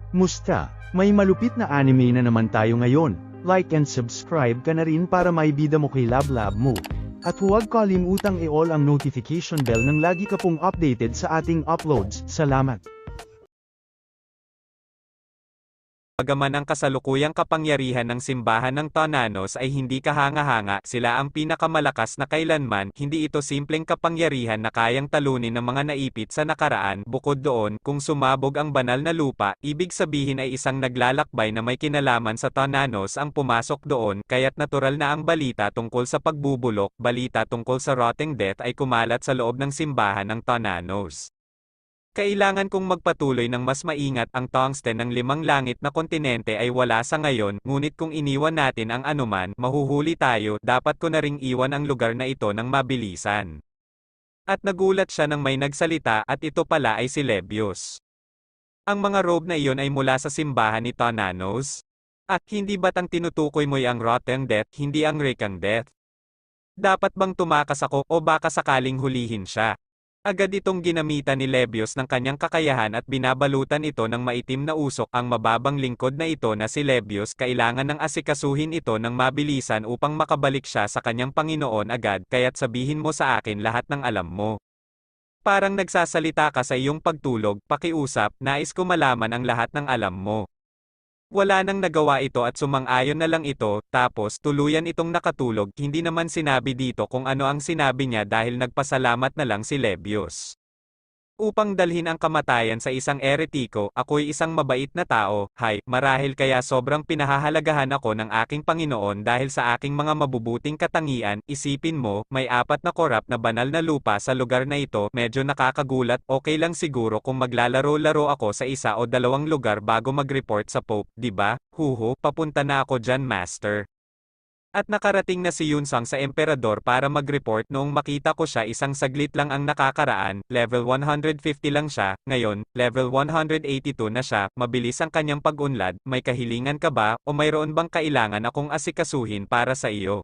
Musta? May malupit na anime na naman tayo ngayon. Like and subscribe ka na rin para maibida mo kay Lablab mo. At huwag kalimutang i-all ang notification bell nang lagi ka pong updated sa ating uploads. Salamat! Bagaman ang kasalukuyang kapangyarihan ng simbahan ng Tonanos ay hindi kahanga-hanga, sila ang pinakamalakas na kailanman, hindi ito simpleng kapangyarihan na kayang talunin ng mga naipit sa nakaraan. Bukod doon, kung sumabog ang banal na lupa, ibig sabihin ay isang naglalakbay na may kinalaman sa Tonanos ang pumasok doon, kaya't natural na ang balita tungkol sa pagbubulok, balita tungkol sa rotting death ay kumalat sa loob ng simbahan ng Tonanos. Kailangan kong magpatuloy ng mas maingat. Ang tungsten ng limang langit na kontinente ay wala sa ngayon, ngunit kung iniwan natin ang anuman, mahuhuli tayo. Dapat ko na ring iwan ang lugar na ito ng mabilisan. At nagulat siya nang may nagsalita, at ito pala ay si Lebius. Ang mga robe na iyon ay mula sa simbahan ni Tonanos? At hindi ba't ang tinutukoy mo'y ang rotting death, hindi ang rekang death? Dapat bang tumakas ako, o baka sakaling hulihin siya? Agad itong ginamitan ni Lebius ng kanyang kakayahan at binabalutan ito ng maitim na usok. Ang mababang lingkod na ito na si Lebius kailangan ng asikasuhin ito ng mabilisan upang makabalik siya sa kanyang Panginoon agad, kaya't sabihin mo sa akin lahat ng alam mo. Parang nagsasalita ka sa iyong pagtulog, pakiusap, nais ko malaman ang lahat ng alam mo. Wala nang nagawa ito at sumang-ayon na lang ito, tapos tuluyan itong nakatulog. Hindi naman sinabi dito kung ano ang sinabi niya dahil nagpasalamat na lang si Lebius. Upang dalhin ang kamatayan sa isang eretiko, ako'y isang mabait na tao, marahil kaya sobrang pinahahalagahan ako ng aking Panginoon dahil sa aking mga mabubuting katangian. Isipin mo, may 4 na korap na banal na lupa sa lugar na ito. Medyo nakakagulat. Okay lang siguro kung maglalaro-laro ako sa 1 o 2 lugar bago mag-report sa Pope, di ba? Huho, papunta na ako dyan, Master. At nakarating na si Yunsang sa emperador para mag-report. Noong makita ko siya, isang saglit lang ang nakakaraan, level 150 lang siya, ngayon, level 182 na siya. Mabilis ang kanyang pag-unlad. May kahilingan ka ba, o mayroon bang kailangan akong asikasuhin para sa iyo?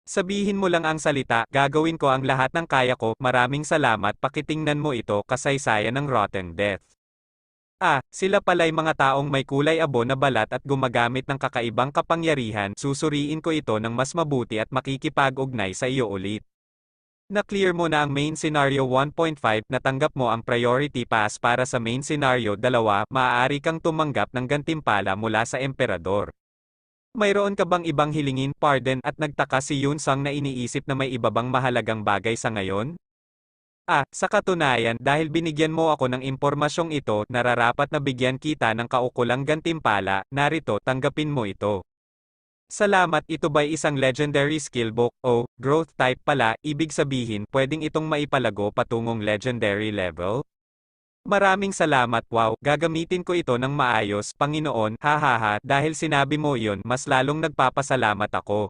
Sabihin mo lang ang salita, gagawin ko ang lahat ng kaya ko. Maraming salamat. Pakitingnan mo ito, kasaysayan ng Rotten Death. Sila pala'y mga taong may kulay abo na balat at gumagamit ng kakaibang kapangyarihan. Susuriin ko ito ng mas mabuti at makikipag-ugnay sa iyo ulit. Na-clear mo na ang main scenario 1.5, natanggap mo ang priority pass para sa main scenario 2, maaari kang tumanggap ng gantimpala mula sa emperador. Mayroon ka bang ibang hilingin? Pardon, at nagtaka si Yunsang na iniisip na may iba bang mahalagang bagay sa ngayon? Sa katunayan, dahil binigyan mo ako ng impormasyong ito, nararapat na bigyan kita ng kaukulang gantimpala. Narito, tanggapin mo ito. Salamat. Ito ba'y isang legendary skill book? Oh, growth type pala, ibig sabihin, pwedeng itong maipalago patungong legendary level? Maraming salamat. Wow, gagamitin ko ito ng maayos, Panginoon. Hahaha, dahil sinabi mo iyon, mas lalong nagpapasalamat ako.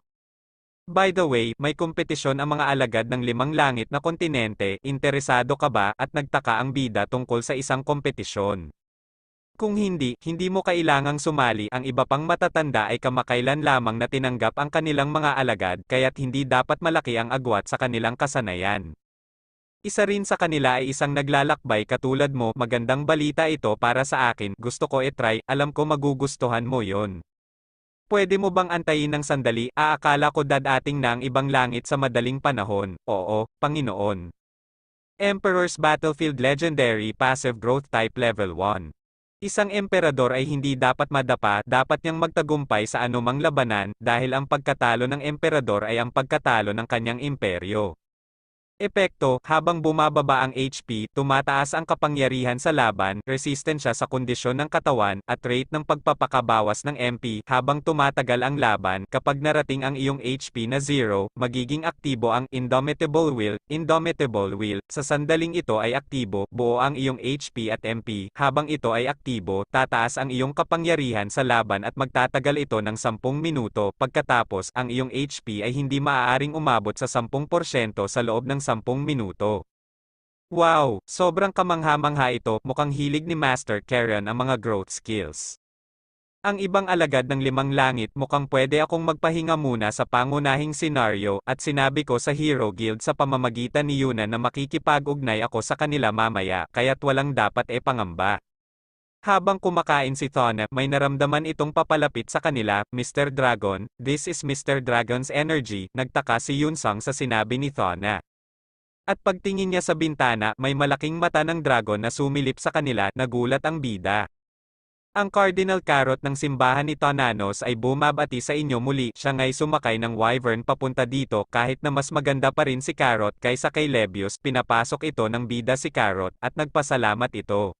By the way, may kompetisyon ang mga alagad ng 5 langit na kontinente. Interesado ka ba? At nagtaka ang bida tungkol sa isang kompetisyon. Kung hindi mo kailangang sumali. Ang iba pang matatanda ay kamakailan lamang na tinanggap ang kanilang mga alagad, kaya't hindi dapat malaki ang agwat sa kanilang kasanayan. Isa rin sa kanila ay isang naglalakbay katulad mo. Magandang balita ito para sa akin. Gusto ko i-try, alam ko magugustuhan mo yon. Pwede mo bang antayin ng sandali? Akala ko dadating na ang ibang langit sa madaling panahon. Oo, Panginoon. Emperor's Battlefield Legendary Passive Growth Type Level 1. Isang emperador ay hindi dapat madapa, dapat niyang magtagumpay sa anumang labanan, dahil ang pagkatalo ng emperador ay ang pagkatalo ng kanyang imperyo. Epekto, habang bumababa ang HP, tumataas ang kapangyarihan sa laban, resistant siya sa kondisyon ng katawan, at rate ng pagpapakabawas ng MP, habang tumatagal ang laban. Kapag narating ang iyong HP na 0, magiging aktibo ang Indomitable Will. Indomitable Will, sa sandaling ito ay aktibo, buo ang iyong HP at MP, habang ito ay aktibo, tataas ang iyong kapangyarihan sa laban at magtatagal ito ng 10 minuto. Pagkatapos, ang iyong HP ay hindi maaaring umabot sa 10% sa loob ng 10 minuto. Wow! Sobrang kamangha-mangha ito. Mukhang hilig ni Master Karen ang mga growth skills. Ang ibang alagad ng 5 langit, mukhang pwede akong magpahinga muna sa pangunahing senaryo, at sinabi ko sa Hero Guild sa pamamagitan ni Yuna na makikipag-ugnay ako sa kanila mamaya, kaya't walang dapat pangamba. Habang kumakain si Thona, may naramdaman itong papalapit sa kanila, Mr. Dragon, this is Mr. Dragon's energy, nagtaka si Yunsong sa sinabi ni Thona. At pagtingin niya sa bintana, may malaking mata ng dragon na sumilip sa kanila, nagulat ang bida. Ang Cardinal Carrot ng simbahan ni Tonanos ay bumabati sa inyo muli, siya nga'y sumakay ng wyvern papunta dito kahit na mas maganda pa rin si Carrot kaysa kay Lebius, pinapasok ito ng bida si Carrot, at nagpasalamat ito.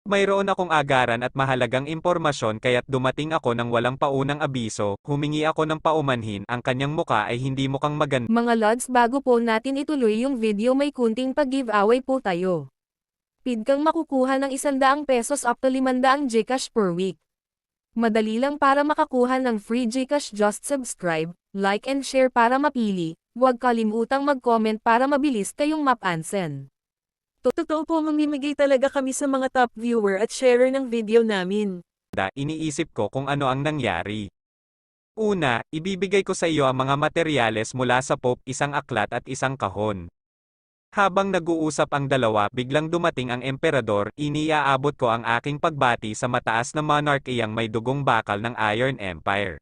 Mayroon akong agaran at mahalagang impormasyon kaya't dumating ako ng walang paunang abiso, humingi ako ng paumanhin, ang kanyang muka ay hindi mukhang maganda. Mga lods, bago po natin ituloy yung video, may kunting pag-giveaway po tayo. Pid kang makukuha ng 100 pesos up to 500 Gcash per week. Madali lang para makakuha ng free Gcash, just subscribe, like and share para mapili, huwag kalimutang mag-comment para mabilis kayong mapansin. Totoo po, mamimigay talaga kami sa mga top viewer at sharer ng video namin. Iniisip ko kung ano ang nangyari. Una, ibibigay ko sa iyo ang mga materyales mula sa Pope, isang aklat at isang kahon. Habang nag-uusap ang dalawa, biglang dumating ang emperador, iniaabot ko ang aking pagbati sa mataas na monarchiyang may dugong bakal ng Iron Empire.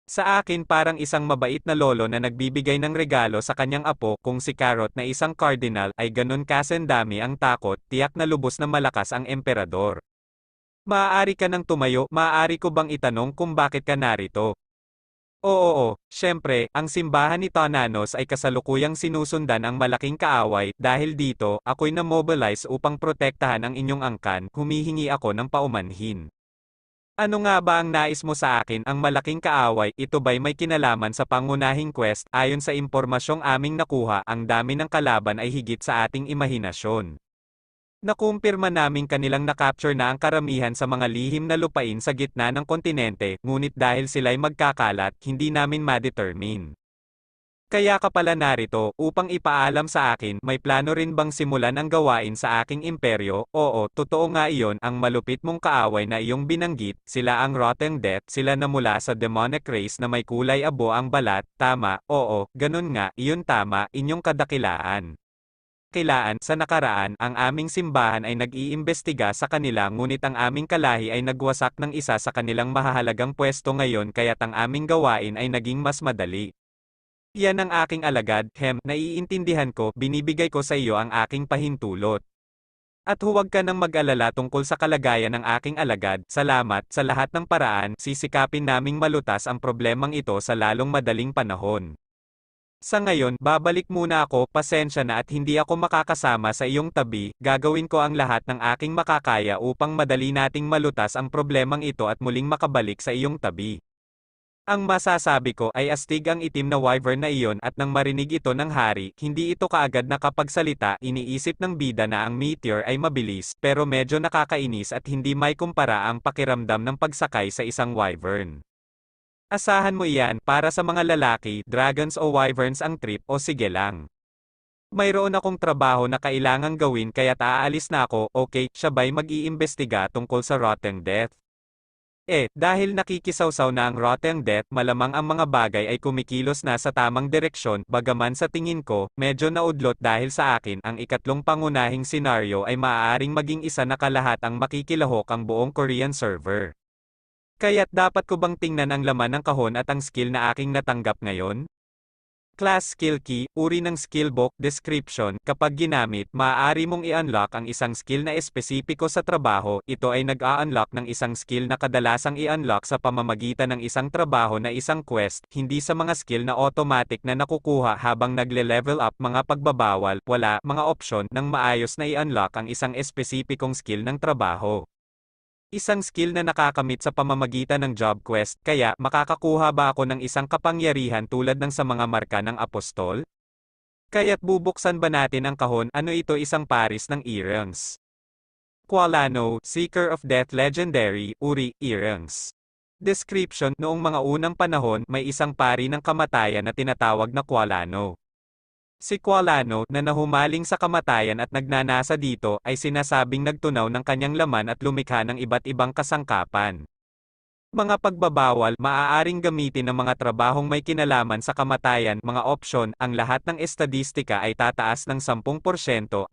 Sa akin parang isang mabait na lolo na nagbibigay ng regalo sa kanyang apo, kung si Carrot na isang cardinal ay ganun kasendami ang takot, tiyak na lubos na malakas ang emperador. Maaari ka nang tumayo, maaari ko bang itanong kung bakit ka narito? Oo, syempre, ang simbahan ni Tonanos ay kasalukuyang sinusundan ang malaking kaaway, dahil dito, ako'y na-mobilize upang protektahan ang inyong angkan, humihingi ako ng paumanhin. Ano nga ba ang nais mo sa akin? Ang malaking kaaway, ito ba'y may kinalaman sa pangunahing quest? Ayon sa impormasyong aming nakuha, ang dami ng kalaban ay higit sa ating imahinasyon. Nakumpirma naming kanilang nakapture na ang karamihan sa mga lihim na lupain sa gitna ng kontinente, ngunit dahil sila'y magkakalat, hindi namin ma-determine. Kaya ka pala narito, upang ipaalam sa akin, may plano rin bang simulan ang gawain sa aking imperyo? Oo, totoo nga iyon, ang malupit mong kaaway na iyong binanggit, sila ang Rotten Death, sila na mula sa demonic race na may kulay abo ang balat, tama, oo, ganun nga, iyon tama, inyong kadakilaan. Sa nakaraan, ang aming simbahan ay nag-iimbestiga sa kanila, ngunit ang aming kalahi ay nagwasak ng isa sa kanilang mahahalagang pwesto ngayon kaya't ang aming gawain ay naging mas madali. Yan ang aking alagad, naiintindihan ko, binibigay ko sa iyo ang aking pahintulot. At huwag ka nang mag-alala tungkol sa kalagayan ng aking alagad, salamat, sa lahat ng paraan, sisikapin naming malutas ang problemang ito sa lalong madaling panahon. Sa ngayon, babalik muna ako, pasensya na at hindi ako makakasama sa iyong tabi, gagawin ko ang lahat ng aking makakaya upang madali nating malutas ang problemang ito at muling makabalik sa iyong tabi. Ang masasabi ko ay astig ang itim na wyvern na iyon at nang marinig ito ng hari, hindi ito kaagad nakapagsalita, iniisip ng bida na ang meteor ay mabilis, pero medyo nakakainis at hindi may kumpara ang pakiramdam ng pagsakay sa isang wyvern. Asahan mo iyan, para sa mga lalaki, dragons o wyverns ang trip, o sige lang. Mayroon akong trabaho na kailangang gawin kaya't aalis na ako, okay, siya ba'y mag-iimbestiga tungkol sa Rotten Death? Dahil nakikisawsaw na ang Rotten Death, malamang ang mga bagay ay kumikilos na sa tamang direksyon, bagaman sa tingin ko, medyo naudlot dahil sa akin, ang ikatlong pangunahing senaryo ay maaaring maging isa na kalahat ang makikilahok ang buong Korean server. Kaya't dapat ko bang tingnan ang laman ng kahon at ang skill na aking natanggap ngayon? Class Skill Key, uri ng skill book, description, kapag ginamit, maaari mong i-unlock ang isang skill na espesipiko sa trabaho, ito ay nag-a-unlock ng isang skill na kadalasang i-unlock sa pamamagitan ng isang trabaho na isang quest, hindi sa mga skill na automatic na nakukuha habang nagle-level up, mga pagbabawal, wala, mga opsyon, nang maayos na i-unlock ang isang espesipikong skill ng trabaho. Isang skill na nakakamit sa pamamagitan ng job quest, kaya makakakuha ba ako ng isang kapangyarihan tulad ng sa mga marka ng apostol? Kaya't bubuksan ba natin ang kahon? Ano ito? Isang paris ng earrings. Qualano, Seeker of Death Legendary, uri, earrings. Description, noong mga unang panahon, may isang pari ng kamatayan na tinatawag na Qualano. Si Qualano, na nahumaling sa kamatayan at nagnanasa dito, ay sinasabing nagtunaw ng kanyang laman at lumikha ng iba't ibang kasangkapan. Mga pagbabawal, maaaring gamitin ng mga trabahong may kinalaman sa kamatayan, mga opsyon, ang lahat ng estadistika ay tataas ng 10%,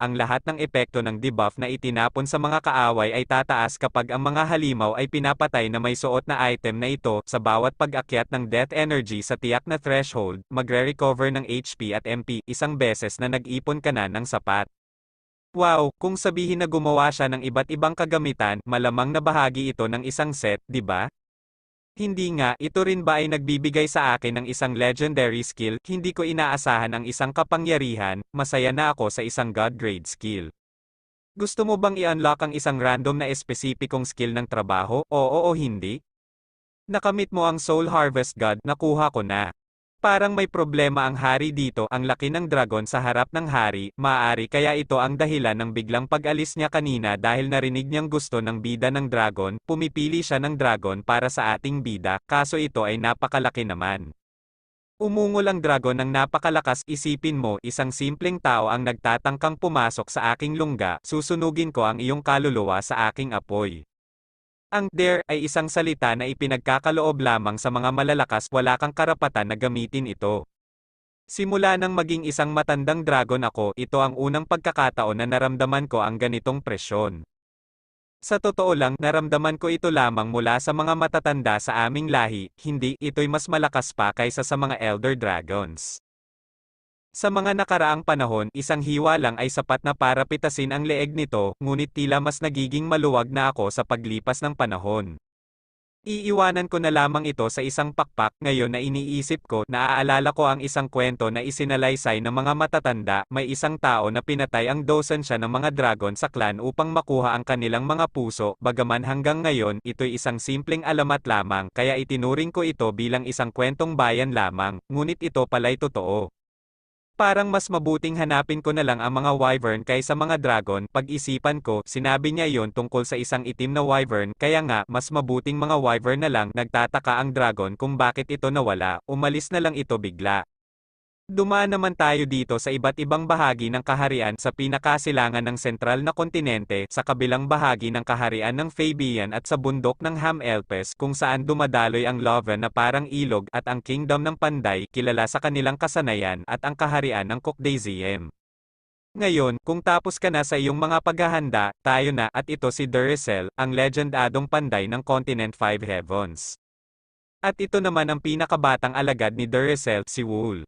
ang lahat ng epekto ng debuff na itinapon sa mga kaaway ay tataas kapag ang mga halimaw ay pinapatay na may suot na item na ito, sa bawat pag-akyat ng death energy sa tiyak na threshold, magre-recover ng HP at MP, isang beses na nag-ipon ka na ng sapat. Wow, kung sabihin na gumawa siya ng iba't ibang kagamitan, malamang na bahagi ito ng isang set, di ba? Hindi nga, ito rin ba ay nagbibigay sa akin ng isang legendary skill, hindi ko inaasahan ang isang kapangyarihan, masaya na ako sa isang god grade skill. Gusto mo bang i-unlock ang isang random na espesipikong skill ng trabaho, oo o hindi? Nakamit mo ang Soul Harvest God, nakuha ko na. Parang may problema ang hari dito, ang laki ng dragon sa harap ng hari, maaari kaya ito ang dahilan ng biglang pag-alis niya kanina dahil narinig niyang gusto ng bida ng dragon, pumipili siya ng dragon para sa ating bida, kaso ito ay napakalaki naman. Umungol ang dragon ng napakalakas, isipin mo, isang simpleng tao ang nagtatangkang pumasok sa aking lungga, susunugin ko ang iyong kaluluwa sa aking apoy. Ang dare ay isang salita na ipinagkakaloob lamang sa mga malalakas, wala kang karapatan na gamitin ito. Simula nang maging isang matandang dragon ako, ito ang unang pagkakataon na naramdaman ko ang ganitong presyon. Sa totoo lang, naramdaman ko ito lamang mula sa mga matatanda sa aming lahi, hindi, ito'y mas malakas pa kaysa sa mga elder dragons. Sa mga nakaraang panahon, isang hiwa lang ay sapat na para pitasin ang leeg nito, ngunit tila mas nagiging maluwag na ako sa paglipas ng panahon. Iiwanan ko na lamang ito sa isang pakpak, ngayon na iniisip ko, naaalala ko ang isang kwento na isinalaysay ng mga matatanda, may isang tao na pinatay ang dosen siya ng mga dragon sa clan upang makuha ang kanilang mga puso, bagaman hanggang ngayon, ito'y isang simpleng alamat lamang, kaya itinuring ko ito bilang isang kwentong bayan lamang, ngunit ito pala'y totoo. Parang mas mabuting hanapin ko na lang ang mga wyvern kaysa mga dragon, pag-isipan ko, sinabi niya yon tungkol sa isang itim na wyvern, kaya nga, mas mabuting mga wyvern na lang, nagtataka ang dragon kung bakit ito nawala, umalis na lang ito bigla. Dumaan naman tayo dito sa iba't ibang bahagi ng kaharian sa pinakasilangan ng sentral na kontinente, sa kabilang bahagi ng kaharian ng Fabian at sa bundok ng Ham-Elpes kung saan dumadaloy ang Loven na parang ilog at ang kingdom ng Panday, kilala sa kanilang kasanayan, at ang kaharian ng Kokdaziem. Ngayon, kung tapos ka na sa iyong mga paghahanda, tayo na, at ito si Duracell, ang legendadong Panday ng Continent 5 Heavens. At ito naman ang pinakabatang alagad ni Duracell, si Wool.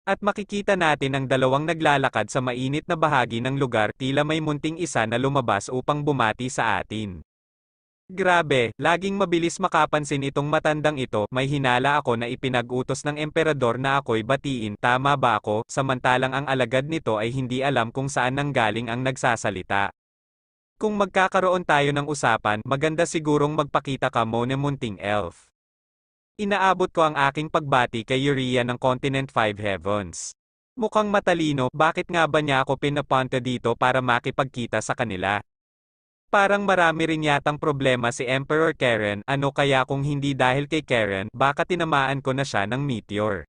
At makikita natin ang dalawang naglalakad sa mainit na bahagi ng lugar, tila may munting isa na lumabas upang bumati sa atin. Grabe, laging mabilis makapansin itong matandang ito, may hinala ako na ipinag-utos ng emperador na ako'y batiin, tama ba ako, samantalang ang alagad nito ay hindi alam kung saan nanggaling ang nagsasalita. Kung magkakaroon tayo ng usapan, maganda sigurong magpakita ka mo na munting elf. Inaabot ko ang aking pagbati kay Uria ng Continent 5 Heavens. Mukhang matalino, bakit nga ba niya ako pinapunta dito para makipagkita sa kanila? Parang marami rin yatang problema si Emperor Karen, ano kaya kung hindi dahil kay Karen, baka tinamaan ko na siya ng meteor.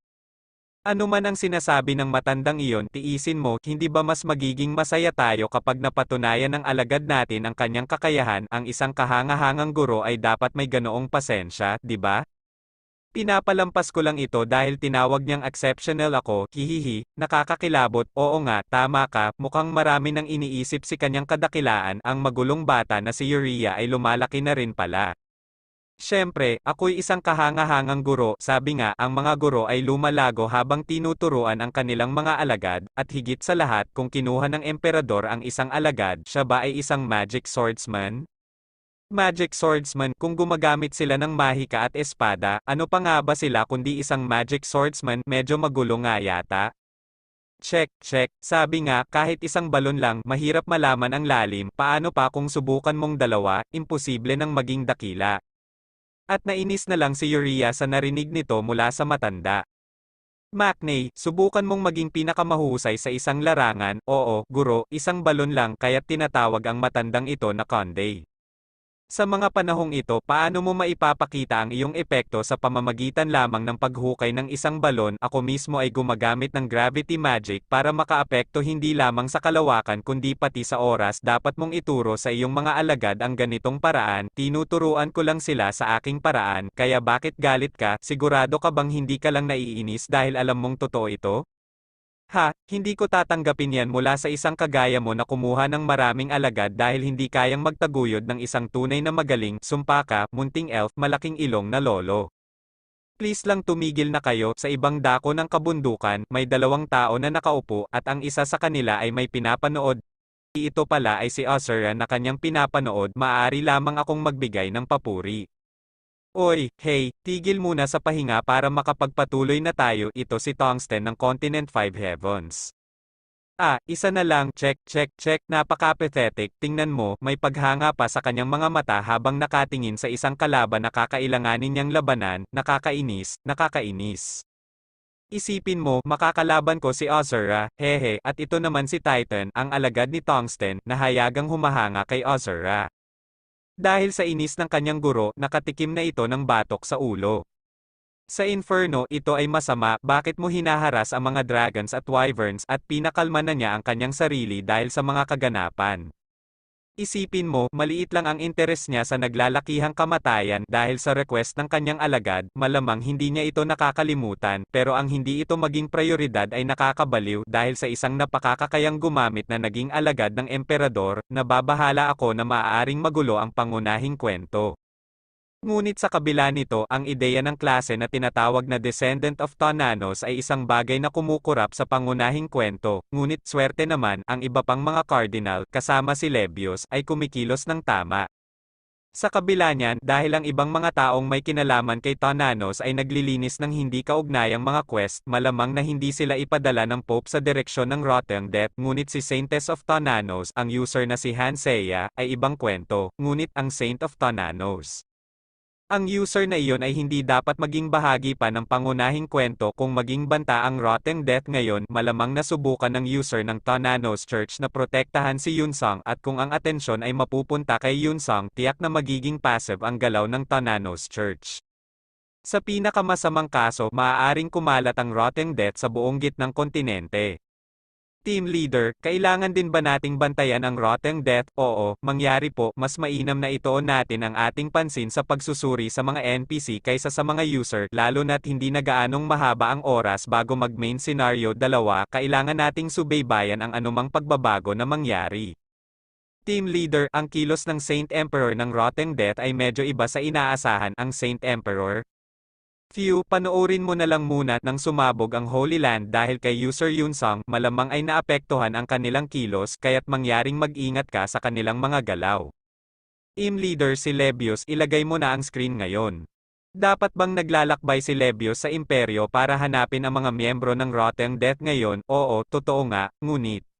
Ano man ang sinasabi ng matandang iyon, tiisin mo, hindi ba mas magiging masaya tayo kapag napatunayan ng alagad natin ang kanyang kakayahan, ang isang kahangahangang guro ay dapat may ganoong pasensya, di ba? Pinapalampas ko lang ito dahil tinawag niyang exceptional ako, hihihi, nakakakilabot, oo nga, tama ka, mukhang marami nang iniisip si kanyang kadakilaan, ang magulong bata na si Uria ay lumalaki na rin pala. Siyempre, ako'y isang kahangahangang guro, sabi nga, ang mga guro ay lumalago habang tinuturuan ang kanilang mga alagad, at higit sa lahat, kung kinuha ng emperador ang isang alagad, siya ba ay isang magic swordsman? Magic swordsman, kung gumagamit sila ng mahika at espada, ano pa nga ba sila kundi isang magic swordsman, medyo magulo nga yata. Check, check, sabi nga, kahit isang balon lang, mahirap malaman ang lalim, paano pa kung subukan mong dalawa, imposible nang maging dakila. At nainis na lang si Uria sa narinig nito mula sa matanda. Maknay, subukan mong maging pinakamahusay sa isang larangan, oo, guro, isang balon lang kaya't tinatawag ang matandang ito na Conde. Sa mga panahong ito, paano mo maipapakita ang iyong epekto sa pamamagitan lamang ng paghukay ng isang balon? Ako mismo ay gumagamit ng gravity magic para makaapekto hindi lamang sa kalawakan kundi pati sa oras. Dapat mong ituro sa iyong mga alagad ang ganitong paraan. Tinuturuan ko lang sila sa aking paraan. Kaya bakit galit ka? Sigurado ka bang hindi ka lang naiinis dahil alam mong totoo ito? Ha, hindi ko tatanggapin yan mula sa isang kagaya mo na kumuha ng maraming alagad dahil hindi kayang magtaguyod ng isang tunay na magaling, sumpa ka, munting elf, malaking ilong na lolo. Please lang tumigil na kayo, sa ibang dako ng kabundukan, may 2 tao na nakaupo, at ang isa sa kanila ay may pinapanood. Ito pala ay si Azura na kanyang pinapanood, maaari lamang akong magbigay ng papuri. Oy, hey, tigil muna sa pahinga para makapagpatuloy na tayo. Ito si Tungsten ng Continent 5 Heavens. Isa na lang, check, check, check, napaka-pathetic, tingnan mo, may paghanga pa sa kanyang mga mata habang nakatingin sa isang kalaban na kakailanganin niyang labanan, nakakainis, nakakainis. Isipin mo, makakalaban ko si Azura, hehe, at ito naman si Titan, ang alagad ni Tungsten, na hayagang humahanga kay Azura. Dahil sa inis ng kanyang guro, nakatikim na ito ng batok sa ulo. Sa Inferno, ito ay masama, bakit mo hinaharas ang mga dragons at wyverns at pinakalma na niya ang kanyang sarili dahil sa mga kaganapan. Isipin mo, maliit lang ang interes niya sa naglalakihang kamatayan dahil sa request ng kanyang alagad, malamang hindi niya ito nakakalimutan, pero ang hindi ito maging prioridad ay nakakabaliw dahil sa isang napakakakayang gumamit na naging alagad ng emperador, nababahala ako na maaaring magulo ang pangunahing kwento. Ngunit sa kabila nito, ang ideya ng klase na tinatawag na Descendant of Thananos ay isang bagay na kumukurap sa pangunahing kwento, ngunit swerte naman, ang iba pang mga cardinal, kasama si Lebius, ay kumikilos ng tama. Sa kabila niyan, dahil ang ibang mga taong may kinalaman kay Thananos ay naglilinis ng hindi kaugnayang mga quest, malamang na hindi sila ipadala ng Pope sa direksyon ng Rotten Death, ngunit si Saintess of Thananos, ang user na si Hansea, ay ibang kwento, ngunit ang Saint of Thananos. Ang user na iyon ay hindi dapat maging bahagi pa ng pangunahing kwento kung maging banta ang Rotten Death ngayon, malamang nasubukan ng user ng Thananos Church na protektahan si Yunsong at kung ang atensyon ay mapupunta kay Yunsong, tiyak na magiging passive ang galaw ng Thananos Church. Sa pinakamasamang kaso, maaaring kumalat ang Rotten Death sa buong gitnang kontinente. Team Leader, kailangan din ba nating bantayan ang Rotten Death? Oo, mangyari po, mas mainam na ituon natin ang ating pansin sa pagsusuri sa mga NPC kaysa sa mga user, lalo na't hindi na gaanong mahaba ang oras bago mag-main scenario. 2, kailangan nating subaybayan ang anumang pagbabago na mangyari. Team Leader, ang kilos ng Saint Emperor ng Rotten Death ay medyo iba sa inaasahan. Ang Saint Emperor? Panoorin mo na lang muna nang sumabog ang Holy Land dahil kay user Yunsong, malamang ay naapektuhan ang kanilang kilos kaya't mangyaring mag-ingat ka sa kanilang mga galaw. Team Leader si Lebius, ilagay mo na ang screen ngayon. Dapat bang naglalakbay si Lebius sa imperyo para hanapin ang mga miyembro ng Rotten Death ngayon? Oo, totoo nga, ngunit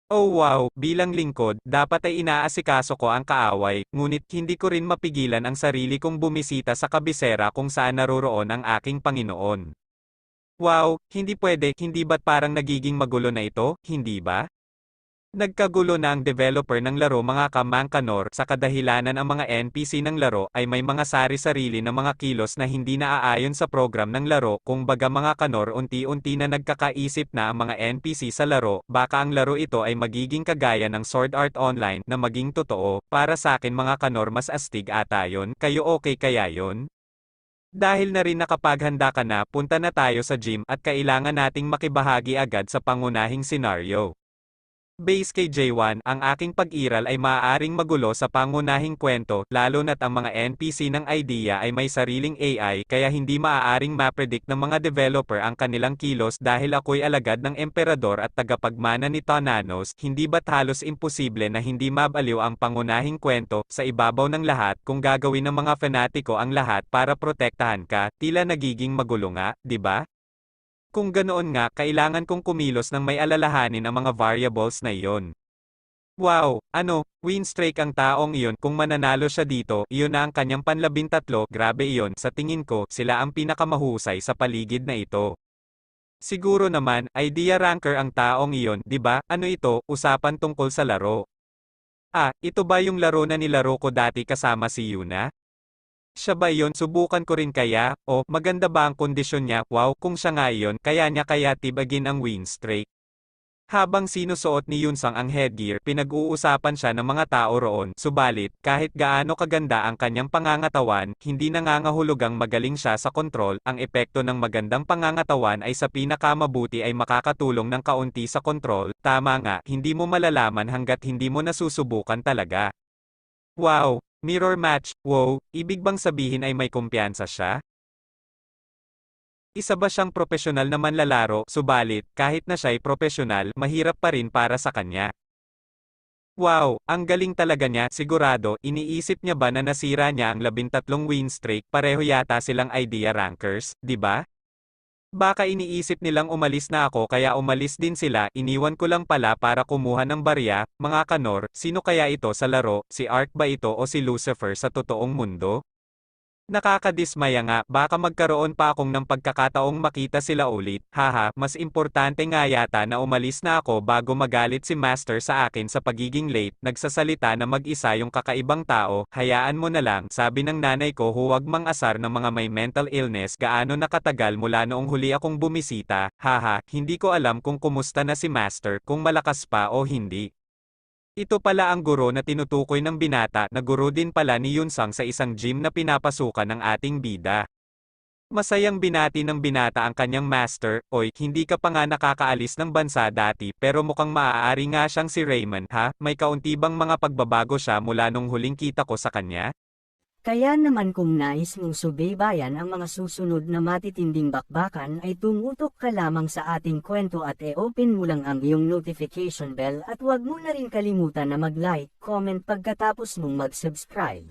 oh wow, bilang lingkod, dapat ay inaasikaso ko ang kaaway, ngunit hindi ko rin mapigilan ang sarili kong bumisita sa kabisera kung saan naroroon ang aking Panginoon. Wow, hindi pwede, hindi ba't parang nagiging magulo na ito, hindi ba? Nagkagulo na ang developer ng laro mga kamangkanor sa kadahilanan ang mga NPC ng laro ay may mga sari-sarili na mga kilos na hindi naaayon sa program ng laro kung baga mga kanor unti-unti na nagkakaisip na ang mga NPC sa laro baka ang laro ito ay magiging kagaya ng Sword Art Online na maging totoo para sa akin mga kanor mas astig ata yon kayo okay kaya yon? Dahil na rin nakapaghanda ka na punta na tayo sa gym at kailangan nating makibahagi agad sa pangunahing senaryo. Base kay J1, ang aking pag-iral ay maaaring magulo sa pangunahing kwento, lalo na't ang mga NPC ng idea ay may sariling AI kaya hindi maaaring ma-predict ng mga developer ang kanilang kilos dahil ako'y alagad ng emperador at tagapagmana ni Thananos, hindi ba't halos imposible na hindi mabaliw ang pangunahing kwento, sa ibabaw ng lahat kung gagawin ng mga fanatiko ang lahat para protektahan ka, tila nagiging magulo nga, di ba? Kung ganoon nga, kailangan kong kumilos ng may alalahanin ang mga variables na iyon. Wow, win streak ang taong iyon, kung mananalo siya dito, iyon na ang kanyang panlabintatlo, grabe iyon, sa tingin ko, sila ang pinakamahusay sa paligid na ito. Siguro naman, idea ranker ang taong iyon, di ba? Ano ito, usapan tungkol sa laro. Ah, ito ba yung laro na nilaro ko dati kasama si Yuna? Siya ba yon? Subukan ko rin kaya? O, maganda ba ang kondisyon niya? Wow, kung siya nga yon, kaya niya kaya tibagin ang win streak. Habang sinusuot ni Yunsang ang headgear, pinag-uusapan siya ng mga tao roon. Subalit, kahit gaano kaganda ang kanyang pangangatawan, hindi nangangahulugang magaling siya sa kontrol. Ang epekto ng magandang pangangatawan ay sa pinakamabuti ay makakatulong ng kaunti sa kontrol. Tama nga, hindi mo malalaman hanggat hindi mo nasusubukan talaga. Wow! Mirror match, wow, ibig bang sabihin ay may kumpiyansa siya? Isa ba siyang propesyonal na manlalaro, subalit, kahit na siya'y propesyonal, mahirap pa rin para sa kanya. Wow, ang galing talaga niya, sigurado, iniisip niya ba na nasira niya ang 13 win streak, pareho yata silang idea rankers, di ba? Baka iniisip nilang umalis na ako kaya umalis din sila, iniwan ko lang pala para kumuha ng barya. Mga kanor, sino kaya ito sa laro, si Ark ba ito o si Lucifer sa totoong mundo? Nakakadismaya nga, baka magkaroon pa akong ng pagkakataong makita sila ulit. Haha, mas importante nga yata na umalis na ako bago magalit si Master sa akin sa pagiging late. Nagsasalita na mag-isa yung kakaibang tao, hayaan mo na lang. Sabi ng nanay ko huwag mang-asar ng mga may mental illness. Gaano nakatagal mula noong huli akong bumisita. Haha, hindi ko alam kung kumusta na si Master, kung malakas pa o hindi. Ito pala ang guro na tinutukoy ng binata na guro din pala ni Yunsang sa isang gym na pinapasukan ng ating bida. Masayang binati ng binata ang kanyang master, oy, hindi ka pa nga nakakaalis ng bansa dati pero mukhang maaari nga siyang si Raymond ha, may kaunti bang mga pagbabago siya mula nung huling kita ko sa kanya? Kaya naman kung nais mong subaybayan ang mga susunod na matitinding bakbakan ay tumutok ka lamang sa ating kwento at e-open mo lang ang iyong notification bell at huwag mo na rin kalimutan na mag-like, comment pagkatapos mong mag-subscribe.